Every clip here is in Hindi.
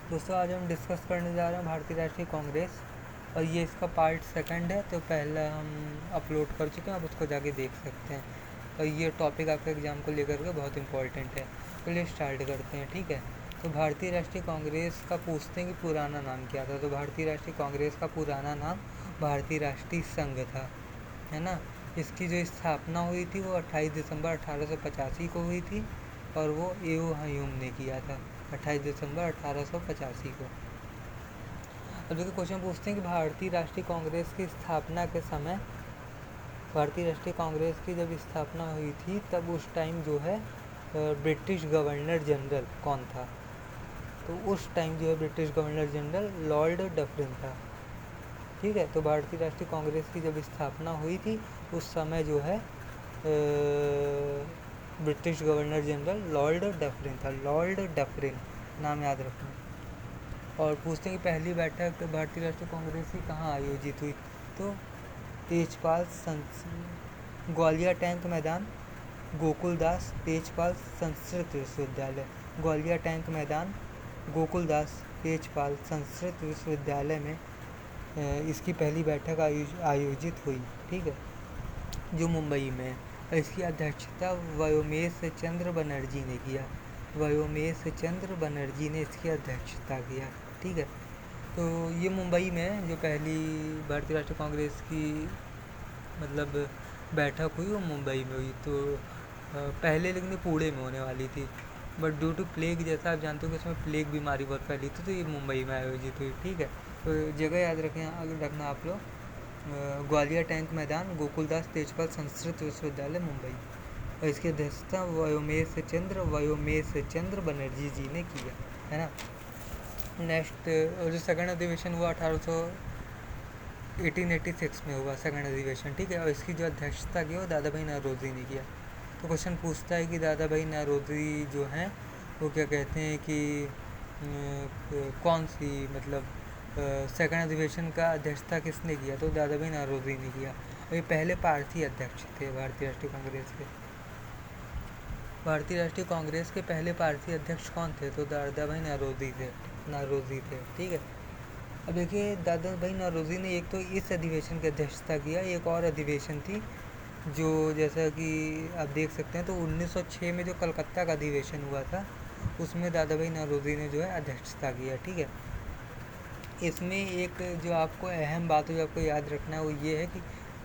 दोस्तों आज हम डिस्कस करने जा रहे हैं भारतीय राष्ट्रीय कांग्रेस और ये इसका पार्ट सेकंड है। तो पहला हम अपलोड कर चुके हैं, आप उसको जाके देख सकते हैं। और ये टॉपिक आपके एग्ज़ाम को लेकर के बहुत इंपॉर्टेंट है। तो चलिए स्टार्ट करते हैं, ठीक है। तो भारतीय राष्ट्रीय कांग्रेस का पूछते हैं कि पुराना नाम क्या था। तो भारतीय राष्ट्रीय कांग्रेस का पुराना नाम भारतीय राष्ट्रीय संघ था, है ना। इसकी जो स्थापना हुई थी वो 28 दिसंबर 1885 को हुई थी और वो एओ हयूम ने किया था 28 दिसंबर 1885 को। अब देखिए क्वेश्चन पूछते हैं कि भारतीय राष्ट्रीय कांग्रेस की स्थापना के समय, भारतीय राष्ट्रीय कांग्रेस की जब स्थापना हुई थी तब उस टाइम जो है ब्रिटिश गवर्नर जनरल कौन था। तो उस टाइम जो है British governor general Lord Dufferin था, ठीक है। तो भारतीय राष्ट्रीय कांग्रेस की जब स्थापना हुई थी उस समय जो है British governor general Lord Dufferin था। लॉर्ड डफरिन नाम याद रखना। और पूछते हैं कि पहली बैठक भारतीय राष्ट्रीय कांग्रेस की कहाँ आयोजित हुई। तो तेजपाल ग्वालियर टैंक मैदान, गोकुलदास तेजपाल संस्कृत विश्वविद्यालय। ग्वालियर टैंक मैदान, गोकुलदास तेजपाल संस्कृत विश्वविद्यालय में इसकी पहली बैठक आयोजित हुई, ठीक है, जो मुंबई में है। इसकी अध्यक्षता व्योमेश चंद्र बनर्जी ने किया। व्योमेश चंद्र बनर्जी ने इसकी अध्यक्षता किया, ठीक है। तो ये मुंबई में जो पहली भारतीय राष्ट्रीय कांग्रेस की मतलब बैठक हुई वो मुंबई में हुई। तो पहले लेकिन ये पुणे में होने वाली थी, बट ड्यू टू प्लेग, जैसा आप जानते हो कि इसमें प्लेग बीमारी बहुत फैली थी, तो ये मुंबई में आयोजित हुई, ठीक है। तो जगह याद रखना आप लोग, ग्वालियर टैंक मैदान, गोकुलदास तेजपाल संस्कृत विश्वविद्यालय मुंबई। और इसकी अध्यक्षता व्योमेश चंद्र बनर्जी जी ने किया, है ना। नेक्स्ट जो सेकंड अधिवेशन हुआ 1886 में हुआ सेकंड अधिवेशन, ठीक है। और इसकी जो अध्यक्षता की वो दादा भाई नौरोजी ने किया। तो क्वेश्चन पूछता है कि दादा भाई नौरोजी जो हैं वो क्या कहते हैं कि कौन सी मतलब सेकंड अधिवेशन का अध्यक्षता किसने किया। तो दादा भाई नौरोजी ने किया। और ये पहले पारसी अध्यक्ष थे भारतीय राष्ट्रीय कांग्रेस के। भारतीय राष्ट्रीय कांग्रेस के पहले पारसी अध्यक्ष कौन थे। तो दादा भाई नौरोजी थे, ठीक है। अब देखिए दादा भाई नौरोजी ने एक तो इस अधिवेशन की अध्यक्षता किया, एक और अधिवेशन थी जो जैसा कि आप देख सकते हैं। तो 1906 में जो कलकत्ता का अधिवेशन हुआ था उसमें दादा भाई नौरोजी ने जो है अध्यक्षता किया, ठीक है। इसमें एक जो आपको अहम बात जो आपको याद रखना है वो ये है कि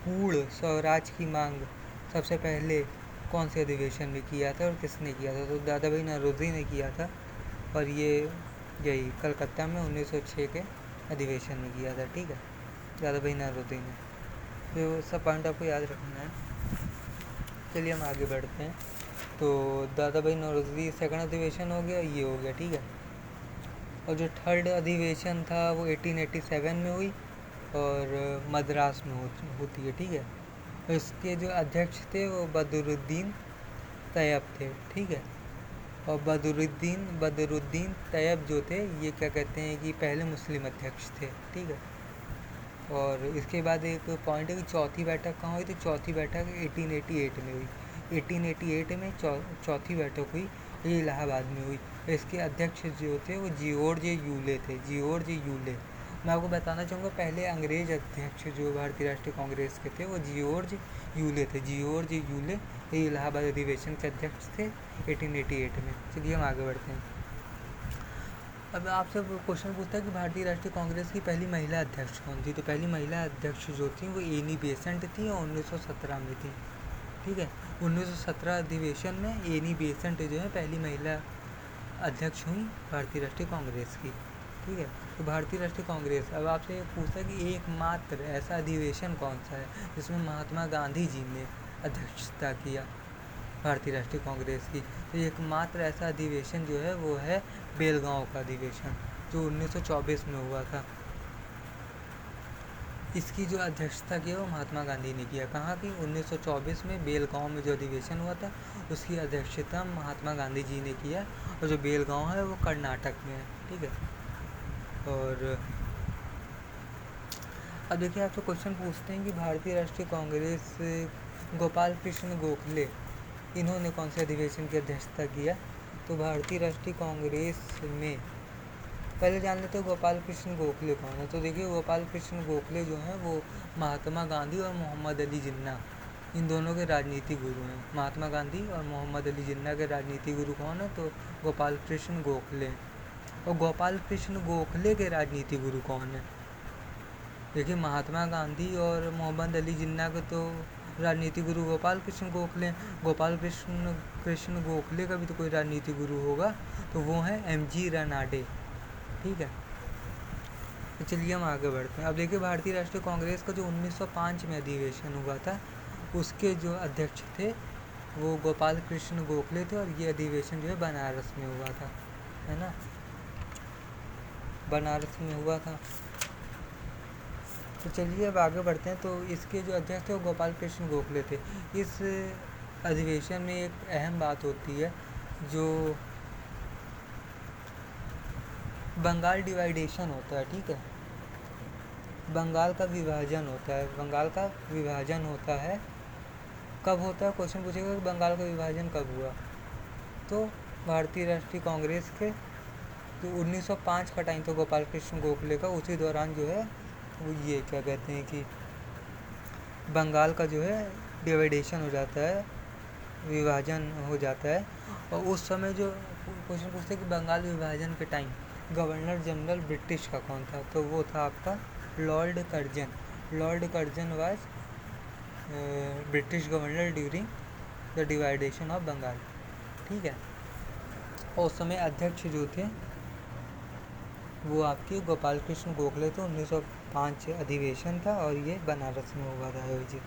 पूर्ण स्वराज की मांग सबसे पहले कौन से अधिवेशन में किया था और किसने किया था। तो दादा भाई नौरोजी ने किया था और ये यही कलकत्ता में 1906 के अधिवेशन में किया था, ठीक है, दादा भाई नौरोजी ने। तो सब पॉइंट आपको याद रखना है। चलिए हम आगे बढ़ते हैं। तो दादा भाई नौरोजी सेकंड अधिवेशन हो गया, ये हो गया, ठीक है। और जो थर्ड अधिवेशन था वो 1887 में हुई और मद्रास में होती है, ठीक है। और इसके जो अध्यक्ष थे वो बदरुद्दीन तैयब थे, ठीक है। और बदरुद्दीन तैयब जो थे ये क्या कहते हैं कि पहले मुस्लिम अध्यक्ष थे, ठीक है। और इसके बाद एक पॉइंट है कि चौथी बैठक कहाँ हुई। तो चौथी बैठक 1888 में हुई। 1888 में चौथी बैठक हुई, ये इलाहाबाद में हुई। इसके अध्यक्ष जो थे वो जॉर्ज यूले थे, जॉर्ज यूले। मैं आपको बताना चाहूँगा पहले अंग्रेज अध्यक्ष जो भारतीय राष्ट्रीय कांग्रेस के थे वो जॉर्ज यूले थे। जॉर्ज यूले ये इलाहाबाद अधिवेशन के अध्यक्ष थे 1888 में। चलिए हम आगे बढ़ते हैं। अब आपसे क्वेश्चन पूछता है कि भारतीय राष्ट्रीय कांग्रेस की पहली महिला अध्यक्ष कौन थी। तो पहली महिला अध्यक्ष जो थी वो एनी बेसेंट थी और 1917 में थी, ठीक है। 1917 अधिवेशन में एनी बेसेंट जो है पहली महिला अध्यक्ष हुई भारतीय राष्ट्रीय कांग्रेस की, ठीक है। तो भारतीय राष्ट्रीय कांग्रेस अब आपसे पूछता है कि एकमात्र ऐसा अधिवेशन कौन सा है जिसमें महात्मा गांधी जी ने अध्यक्षता किया भारतीय राष्ट्रीय कांग्रेस की। तो एकमात्र ऐसा अधिवेशन जो है वो है बेलगांव का अधिवेशन जो 1924 में हुआ था। इसकी जो अध्यक्षता की वो महात्मा गांधी ने किया। कहाँ की 1924 में बेलगांव में जो अधिवेशन हुआ था उसकी अध्यक्षता महात्मा गांधी जी ने किया। और जो बेलगांव है वो कर्नाटक में है, ठीक है। और अब देखिए आपसे क्वेश्चन पूछते हैं कि भारतीय राष्ट्रीय कांग्रेस गोपाल कृष्ण गोखले इन्होंने कौन से अधिवेशन की अध्यक्षता किया। तो भारतीय राष्ट्रीय कांग्रेस में पहले जान लेते हैं गोपाल कृष्ण गोखले कौन है। तो देखिए गोपाल कृष्ण गोखले जो हैं वो महात्मा गांधी और मोहम्मद अली जिन्ना इन दोनों के राजनीतिक गुरु हैं। महात्मा गांधी और मोहम्मद अली जिन्ना के राजनीतिक गुरु कौन है, तो गोपाल कृष्ण गोखले। और गोपाल कृष्ण गोखले के राजनीतिक गुरु कौन है, देखिए महात्मा गांधी और मोहम्मद अली जिन्ना के तो राजनीतिक गुरु गोपाल कृष्ण गोखले हैं। गोपाल कृष्ण गोखले का भी तो कोई राजनीतिक गुरु होगा, तो वो है एमजी रनाडे। ठीक है, तो चलिए हम आगे बढ़ते हैं। अब देखिए भारतीय राष्ट्रीय कांग्रेस का जो 1905 में अधिवेशन हुआ था, उसके जो अध्यक्ष थे वो गोपाल कृष्ण गोखले थे, और ये अधिवेशन जो है बनारस में हुआ था, है ना, बनारस में हुआ था। तो चलिए अब आगे बढ़ते हैं। तो इसके जो अध्यक्ष थे वो गोपाल कृष्ण गोखले थे। इस अधिवेशन में एक अहम बात होती है, जो बंगाल डिवाइडेशन होता है। ठीक है, बंगाल का विभाजन होता है। बंगाल का विभाजन होता है, कब होता है, क्वेश्चन पूछेगा कि बंगाल का विभाजन कब हुआ, तो भारतीय राष्ट्रीय कांग्रेस के तो 1905 का टाइम तो गोपाल कृष्ण गोखले का, उसी दौरान जो है वो ये क्या कहते हैं कि बंगाल का जो है डिवाइडेशन हो जाता है, विभाजन हो जाता है। और उस समय जो क्वेश्चन पूछते हैं कि बंगाल विभाजन के टाइम गवर्नर जनरल ब्रिटिश का कौन था, तो वो था आपका Lord Curzon. Lord Curzon was British governor during the division of Bengal. ठीक है, और उस समय अध्यक्ष जो थे वो आपके गोपाल कृष्ण गोखले थे। 1905 अधिवेशन था और ये बनारस में हुआ था आयोजित।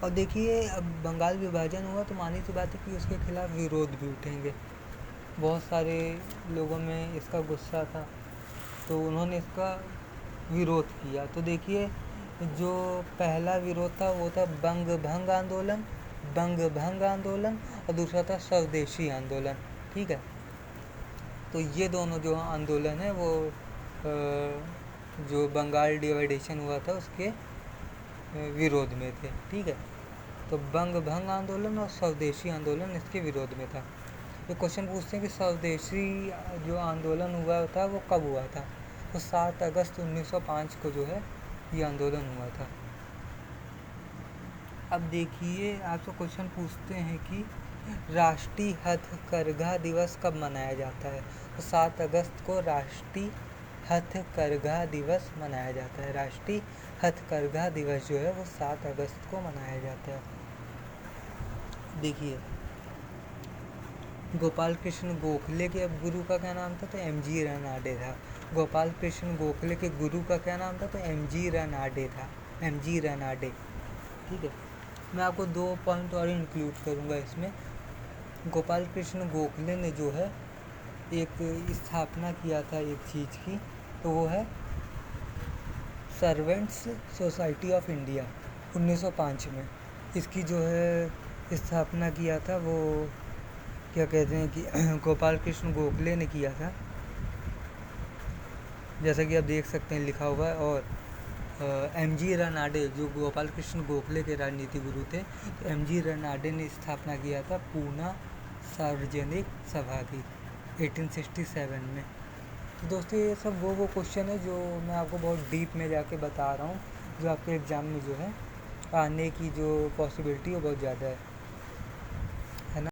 और देखिए अब बंगाल विभाजन हुआ तो मानी सी बात है कि उसके खिलाफ विरोध भी उठेंगे। बहुत सारे लोगों में इसका गुस्सा था, तो उन्होंने इसका विरोध किया। तो देखिए जो पहला विरोध था वो था बंग भंग आंदोलन, बंग भंग आंदोलन, और दूसरा था स्वदेशी आंदोलन। ठीक है, तो ये दोनों जो आंदोलन है वो जो बंगाल डिवाइडेशन हुआ था उसके विरोध में थे। ठीक है, तो बंग भंग आंदोलन और स्वदेशी आंदोलन इसके विरोध में था। ये क्वेश्चन पूछते हैं कि स्वदेशी जो आंदोलन हुआ था वो कब हुआ था, तो 7 अगस्त 1905 को जो है ये आंदोलन हुआ था। अब देखिए आपसे क्वेश्चन पूछते हैं कि राष्ट्रीय हथकरघा दिवस कब मनाया जाता है, तो 7 अगस्त को राष्ट्रीय हथकरघा दिवस मनाया जाता है। राष्ट्रीय हथकरघा दिवस जो है वो 7 अगस्त को मनाया जाता है। देखिए गोपाल कृष्ण गोखले के अब गुरु का क्या नाम था, तो एमजी रनाडे था। गोपाल कृष्ण गोखले के गुरु का क्या नाम था, तो एमजी रनाडे था, एमजी रनाडे। ठीक है, मैं आपको 2 पॉइंट और इंक्लूड करूँगा इसमें। गोपाल कृष्ण गोखले ने जो है एक स्थापना किया था एक चीज़ की, तो वो है सर्वेंट्स सोसाइटी ऑफ इंडिया 1905 में। इसकी जो है स्थापना किया था वो क्या कहते हैं कि गोपाल कृष्ण गोखले ने किया था, जैसा कि आप देख सकते हैं लिखा हुआ है। और एमजी रनाडे जो गोपाल कृष्ण गोखले के राजनीतिक गुरु थे, तो एमजी रनाडे ने स्थापना किया था पूना सार्वजनिक सभा की 1867 में। तो दोस्तों ये सब वो क्वेश्चन है जो मैं आपको बहुत डीप में जाके बता रहा हूँ, जो आपके एग्ज़ाम में जो है आने की जो पॉसिबिलिटी है बहुत ज़्यादा है।